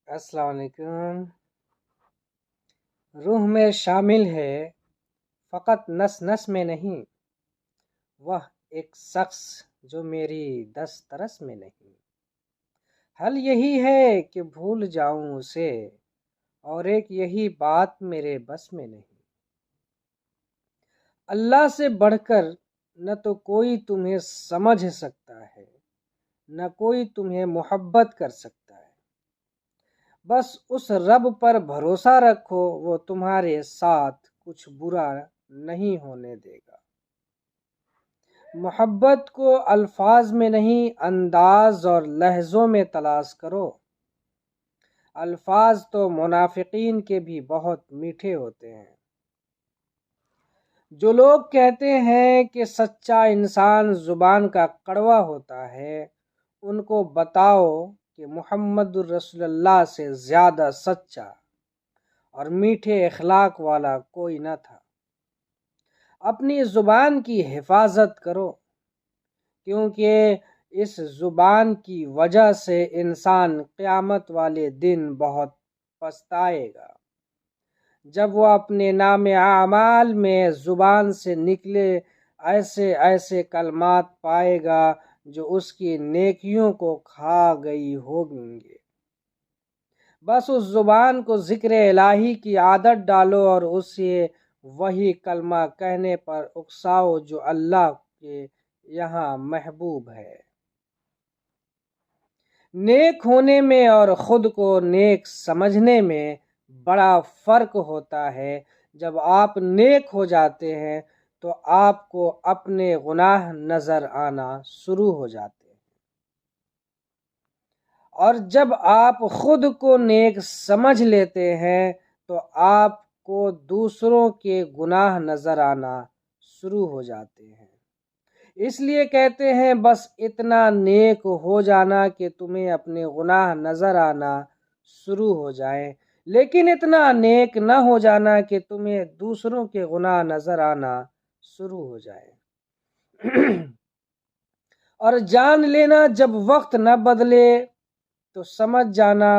السلام علیکم۔ روح میں شامل ہے فقط نس نس میں نہیں، وہ ایک شخص جو میری دسترس میں نہیں۔ حل یہی ہے کہ بھول جاؤں اسے، اور ایک یہی بات میرے بس میں نہیں۔ اللہ سے بڑھ کر نہ تو کوئی تمہیں سمجھ سکتا ہے، نہ کوئی تمہیں محبت کر سکتا ہے۔ بس اس رب پر بھروسہ رکھو، وہ تمہارے ساتھ کچھ برا نہیں ہونے دے گا۔ محبت کو الفاظ میں نہیں، انداز اور لہجوں میں تلاش کرو۔ الفاظ تو منافقین کے بھی بہت میٹھے ہوتے ہیں۔ جو لوگ کہتے ہیں کہ سچا انسان زبان کا کڑوا ہوتا ہے، ان کو بتاؤ کہ محمد رسول اللہ سے زیادہ سچا اور میٹھے اخلاق والا کوئی نہ تھا۔ اپنی زبان کی حفاظت کرو، کیونکہ اس زبان کی وجہ سے انسان قیامت والے دن بہت پچھتائے گا، جب وہ اپنے نام اعمال میں زبان سے نکلے ایسے ایسے کلمات پائے گا جو اس کی نیکیوں کو کھا گئی ہوں گے۔ بس اس زبان کو ذکر الہی کی عادت ڈالو اور اسے وہی کلمہ کہنے پر اکساؤ جو اللہ کے یہاں محبوب ہے۔ نیک ہونے میں اور خود کو نیک سمجھنے میں بڑا فرق ہوتا ہے۔ جب آپ نیک ہو جاتے ہیں تو آپ کو اپنے گناہ نظر آنا شروع ہو جاتے ہیں، اور جب آپ خود کو نیک سمجھ لیتے ہیں تو آپ کو دوسروں کے گناہ نظر آنا شروع ہو جاتے ہیں۔ اس لیے کہتے ہیں بس اتنا نیک ہو جانا کہ تمہیں اپنے گناہ نظر آنا شروع ہو جائیں، لیکن اتنا نیک نہ ہو جانا کہ تمہیں دوسروں کے گناہ نظر آنا شروع ہو جائے۔ اور جان لینا جب وقت نہ بدلے تو سمجھ جانا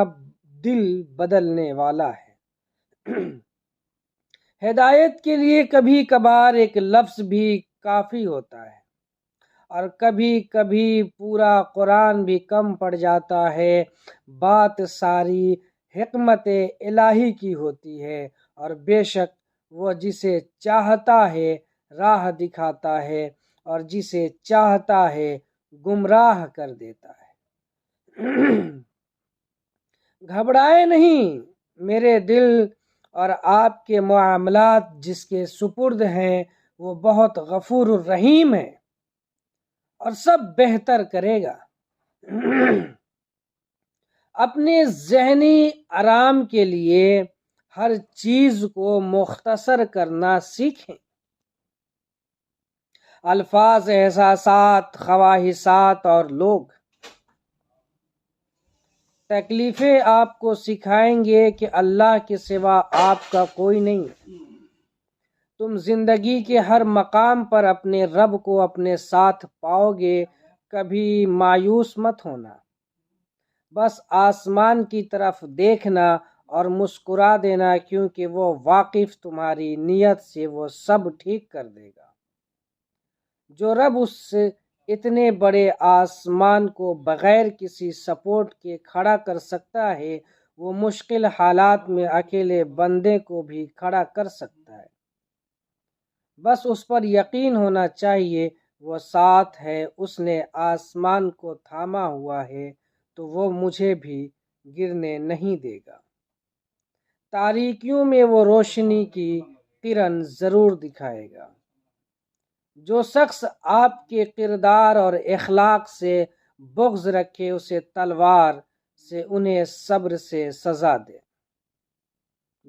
دل بدلنے والا ہے۔ ہدایت کے لیے کبھی کبھار ایک لفظ بھی کافی ہوتا ہے، اور کبھی کبھی پورا قرآن بھی کم پڑ جاتا ہے۔ بات ساری حکمت الہی کی ہوتی ہے، اور بے شک وہ جسے چاہتا ہے راہ دکھاتا ہے، اور جسے چاہتا ہے گمراہ کر دیتا ہے۔ گھبرائے نہیں میرے دل، اور آپ کے معاملات جس کے سپرد ہیں وہ بہت غفور الرحیم ہے، اور سب بہتر کرے گا۔ اپنے ذہنی آرام کے لیے ہر چیز کو مختصر کرنا سیکھیں۔ الفاظ، احساسات، خواہشات اور لوگ تکلیفیں آپ کو سکھائیں گے کہ اللہ کے سوا آپ کا کوئی نہیں۔ تم زندگی کے ہر مقام پر اپنے رب کو اپنے ساتھ پاؤ گے، کبھی مایوس مت ہونا۔ بس آسمان کی طرف دیکھنا اور مسکرا دینا، کیونکہ وہ واقف تمہاری نیت سے وہ سب ٹھیک کر دے گا۔ جو رب اس اتنے بڑے آسمان کو بغیر کسی سپورٹ کے کھڑا کر سکتا ہے، وہ مشکل حالات میں اکیلے بندے کو بھی کھڑا کر سکتا ہے۔ بس اس پر یقین ہونا چاہیے، وہ ساتھ ہے، اس نے آسمان کو تھاما ہوا ہے تو وہ مجھے بھی گرنے نہیں دے گا۔ تاریکیوں میں وہ روشنی کی کرن ضرور دکھائے گا۔ جو شخص آپ کے کردار اور اخلاق سے بغض رکھے، اسے تلوار سے انہیں صبر سے سزا دے۔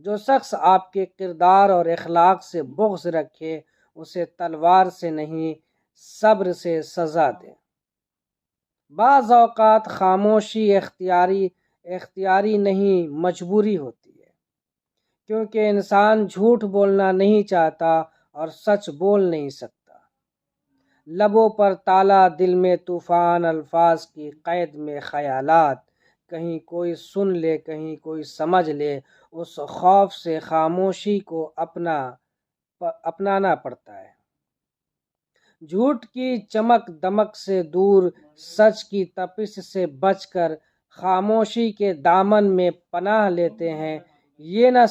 جو شخص آپ کے کردار اور اخلاق سے بغض رکھے، اسے تلوار سے نہیں صبر سے سزا دے۔ بعض اوقات خاموشی اختیاری نہیں، مجبوری ہوتی ہے، کیونکہ انسان جھوٹ بولنا نہیں چاہتا اور سچ بول نہیں سکتا۔ لبوں پر تالا، دل میں طوفان، الفاظ کی قید میں خیالات، کہیں کوئی سن لے کہیں کوئی سمجھ لے، اس خوف سے خاموشی کو اپنانا پڑتا ہے۔ جھوٹ کی چمک دمک سے دور، سچ کی تپش سے بچ کر خاموشی کے دامن میں پناہ لیتے ہیں۔ یہ نہ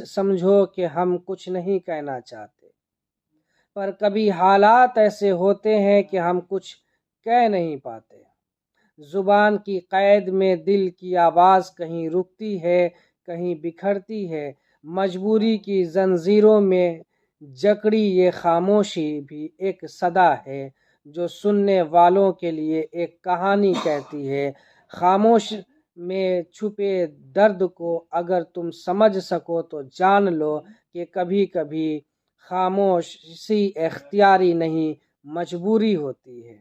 سمجھو کہ ہم کچھ نہیں کہنا چاہتے، پر کبھی حالات ایسے ہوتے ہیں کہ ہم کچھ کہہ نہیں پاتے۔ زبان کی قید میں دل کی آواز کہیں رکتی ہے کہیں بکھرتی ہے۔ مجبوری کی زنجیروں میں جکڑی یہ خاموشی بھی ایک صدا ہے جو سننے والوں کے لیے ایک کہانی کہتی ہے۔ خاموش میں چھپے درد کو اگر تم سمجھ سکو تو جان لو کہ کبھی کبھی خاموشی اختیاری نہیں، مجبوری ہوتی ہے۔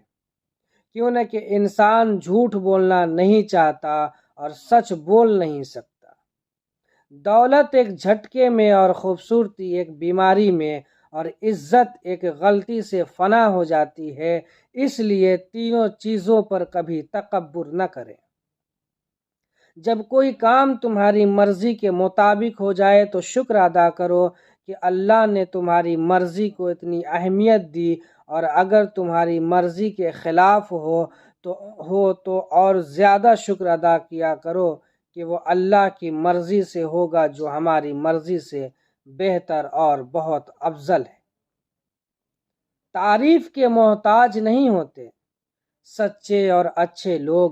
کیوں نہ کہ انسان جھوٹ بولنا نہیں چاہتا اور سچ بول نہیں سکتا۔ دولت ایک جھٹکے میں اور خوبصورتی ایک بیماری میں اور عزت ایک غلطی سے فنا ہو جاتی ہے۔ اس لیے تینوں چیزوں پر کبھی تکبر نہ کریں۔ جب کوئی کام تمہاری مرضی کے مطابق ہو جائے تو شکر ادا کرو کہ اللہ نے تمہاری مرضی کو اتنی اہمیت دی، اور اگر تمہاری مرضی کے خلاف ہو تو اور زیادہ شکر ادا کیا کرو کہ وہ اللہ کی مرضی سے ہوگا جو ہماری مرضی سے بہتر اور بہت افضل ہے۔ تعریف کے محتاج نہیں ہوتے سچے اور اچھے لوگ،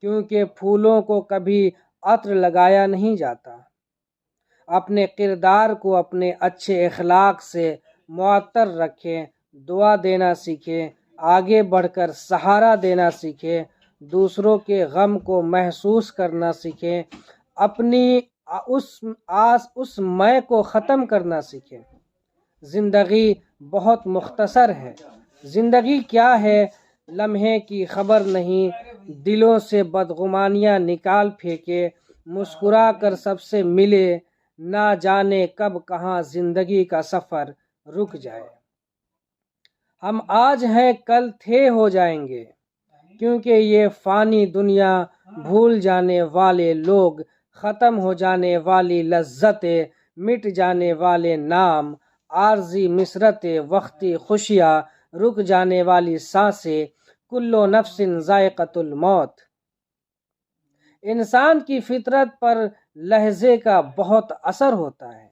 کیونکہ پھولوں کو کبھی عطر لگایا نہیں جاتا۔ اپنے کردار کو اپنے اچھے اخلاق سے معطر رکھیں، دعا دینا سیکھیں، آگے بڑھ کر سہارا دینا سیکھیں، دوسروں کے غم کو محسوس کرنا سیکھیں، اپنی اس میں کو ختم کرنا سیکھیں۔ زندگی بہت مختصر ہے۔ زندگی کیا ہے؟ لمحے کی خبر نہیں۔ دلوں سے بدگمانیاں نکال پھینکے، مسکرا کر سب سے ملے، نہ جانے کب کہاں زندگی کا سفر رک جائے۔ ہم آج ہیں کل تھے ہو جائیں گے، کیونکہ یہ فانی دنیا، بھول جانے والے لوگ، ختم ہو جانے والی لذتیں، مٹ جانے والے نام، عارضی مسرتیں، وقتی خوشیاں، رک جانے والی سانسیں، کلو نفس ذائقۃ الموت۔ انسان کی فطرت پر لہجے کا بہت اثر ہوتا ہے۔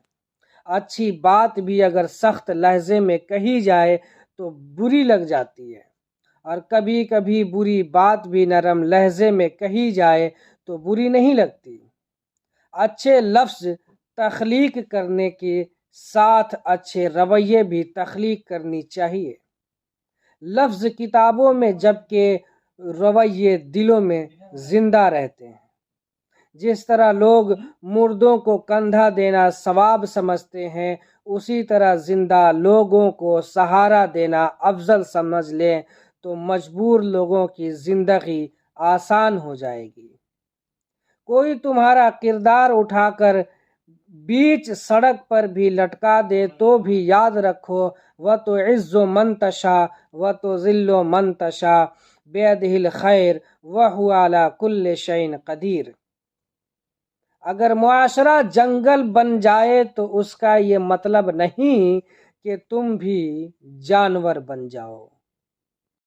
اچھی بات بھی اگر سخت لہجے میں کہی جائے تو بری لگ جاتی ہے، اور کبھی کبھی بری بات بھی نرم لہجے میں کہی جائے تو بری نہیں لگتی۔ اچھے لفظ تخلیق کرنے کے ساتھ اچھے رویے بھی تخلیق کرنی چاہیے۔ لفظ کتابوں میں جبکہ رویے دلوں میں زندہ رہتے ہیں۔ جس طرح لوگ مردوں کو کندھا دینا ثواب سمجھتے ہیں، اسی طرح زندہ لوگوں کو سہارا دینا افضل سمجھ لیں تو مجبور لوگوں کی زندگی آسان ہو جائے گی۔ کوئی تمہارا کردار اٹھا کر بیچ سڑک پر بھی لٹکا دے تو بھی یاد رکھو، وَتُعِزُّ مَن تَشَاءُ وَتُذِلُّ مَن تَشَاءُ بِيَدِهِ الْخَيْرُ وَهُوَ عَلَى كُلِّ شَيْءٍ قَدِيرٌ۔ اگر معاشرہ جنگل بن جائے تو اس کا یہ مطلب نہیں کہ تم بھی جانور بن جاؤ۔